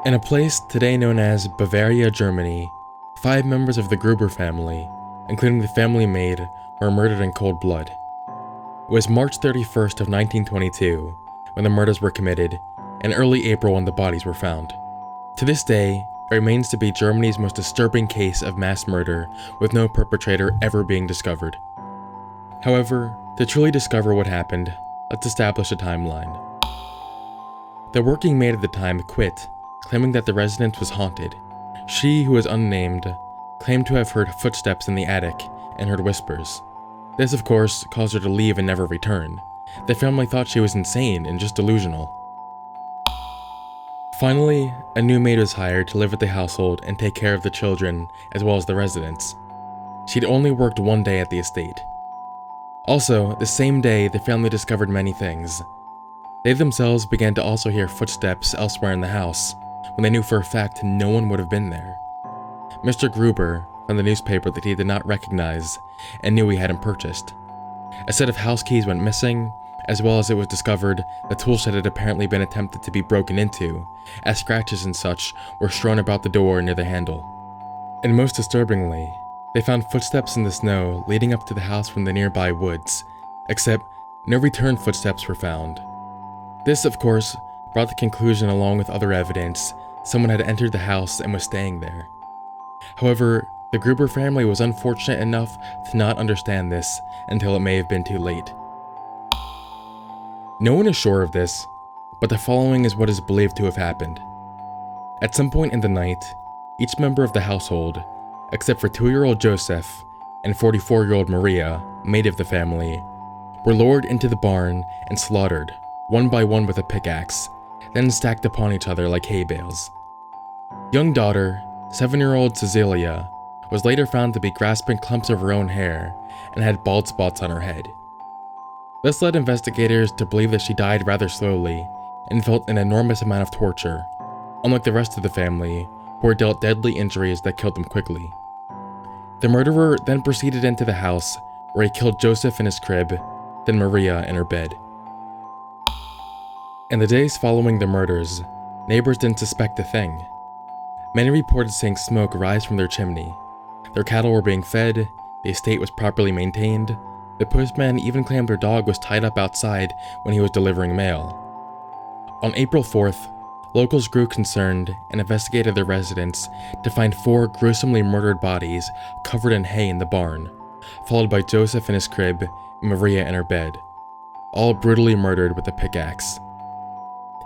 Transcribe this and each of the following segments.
In a place today known as Bavaria, Germany, 5 members of the Gruber family, including the family maid, were murdered in cold blood. It was March 31st of 1922 when the murders were committed, and early April when the bodies were found. To this day, it remains to be Germany's most disturbing case of mass murder with no perpetrator ever being discovered. However, to truly discover what happened, let's establish a timeline. The working maid at the time quit, claiming that the residence was haunted. She, who was unnamed, claimed to have heard footsteps in the attic and heard whispers. This, of course, caused her to leave and never return. The family thought she was insane and just delusional. Finally, a new maid was hired to live at the household and take care of the children as well as the residents. She'd only worked 1 day at the estate. Also, the same day, the family discovered many things. They themselves began to also hear footsteps elsewhere in the house, when they knew for a fact no one would have been there. Mr. Gruber found the newspaper that he did not recognize and knew he hadn't purchased. A set of house keys went missing, as well as it was discovered the tool shed had apparently been attempted to be broken into, as scratches and such were strewn about the door near the handle. And most disturbingly, they found footsteps in the snow leading up to the house from the nearby woods, except no return footsteps were found. This, of course, brought the conclusion along with other evidence someone had entered the house and was staying there. However, the Gruber family was unfortunate enough to not understand this until it may have been too late. No one is sure of this, but the following is what is believed to have happened. At some point in the night, each member of the household, except for 2-year-old Joseph and 44-year-old Maria, maid of the family, were lowered into the barn and slaughtered, one by one with a pickaxe, then stacked upon each other like hay bales. Young daughter, 7-year-old Cecilia, was later found to be grasping clumps of her own hair and had bald spots on her head. This led investigators to believe that she died rather slowly and felt an enormous amount of torture, unlike the rest of the family, who were dealt deadly injuries that killed them quickly. The murderer then proceeded into the house, where he killed Joseph in his crib, then Maria in her bed. In the days following the murders, neighbors didn't suspect a thing. Many reported seeing smoke rise from their chimney. Their cattle were being fed, the estate was properly maintained. The postman even claimed their dog was tied up outside when he was delivering mail. On April 4th, locals grew concerned and investigated their residence to find 4 gruesomely murdered bodies covered in hay in the barn, followed by Joseph in his crib and Maria in her bed, all brutally murdered with a pickaxe.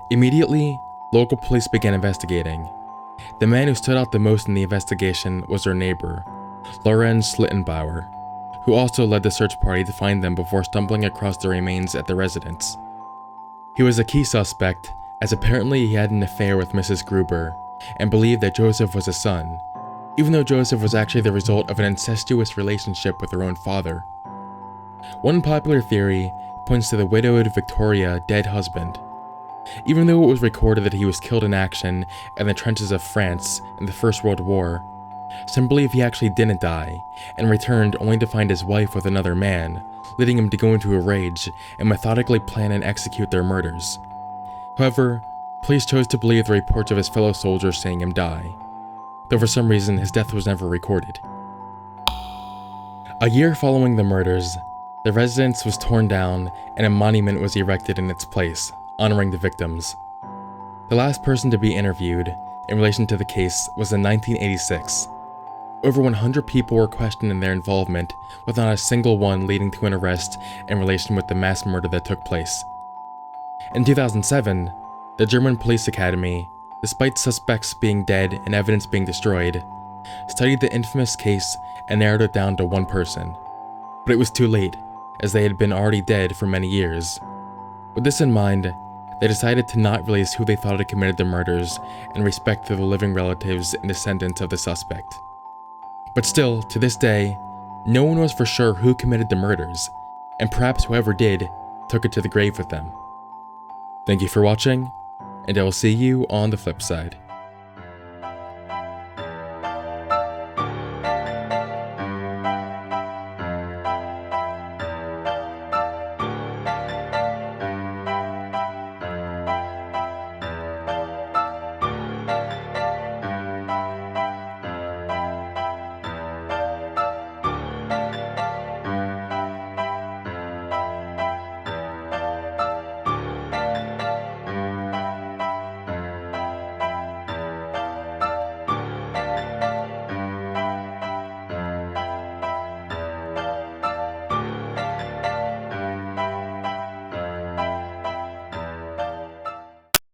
Immediately, local police began investigating. The man who stood out the most in the investigation was their neighbor, Lorenz Schlittenbauer, who also led the search party to find them before stumbling across the remains at the residence. He was a key suspect, as apparently he had an affair with Mrs. Gruber, and believed that Joseph was his son, even though Joseph was actually the result of an incestuous relationship with her own father. One popular theory points to the widowed Victoria dead husband. Even though it was recorded that he was killed in action in the trenches of France in the First World War, some believe he actually didn't die and returned only to find his wife with another man, leading him to go into a rage and methodically plan and execute their murders. However, police chose to believe the reports of his fellow soldiers seeing him die, though for some reason his death was never recorded. A year following the murders, the residence was torn down and a monument was erected in its place, honoring the victims. The last person to be interviewed in relation to the case was in 1986. Over 100 people were questioned in their involvement, with not a single one leading to an arrest in relation with the mass murder that took place. In 2007, the German Police Academy, despite suspects being dead and evidence being destroyed, studied the infamous case and narrowed it down to one person. But it was too late, as they had been already dead for many years. With this in mind, they decided to not release who they thought had committed the murders in respect to the living relatives and descendants of the suspect. But still, to this day, no one was for sure who committed the murders, and perhaps whoever did took it to the grave with them. Thank you for watching, and I will see you on the flip side.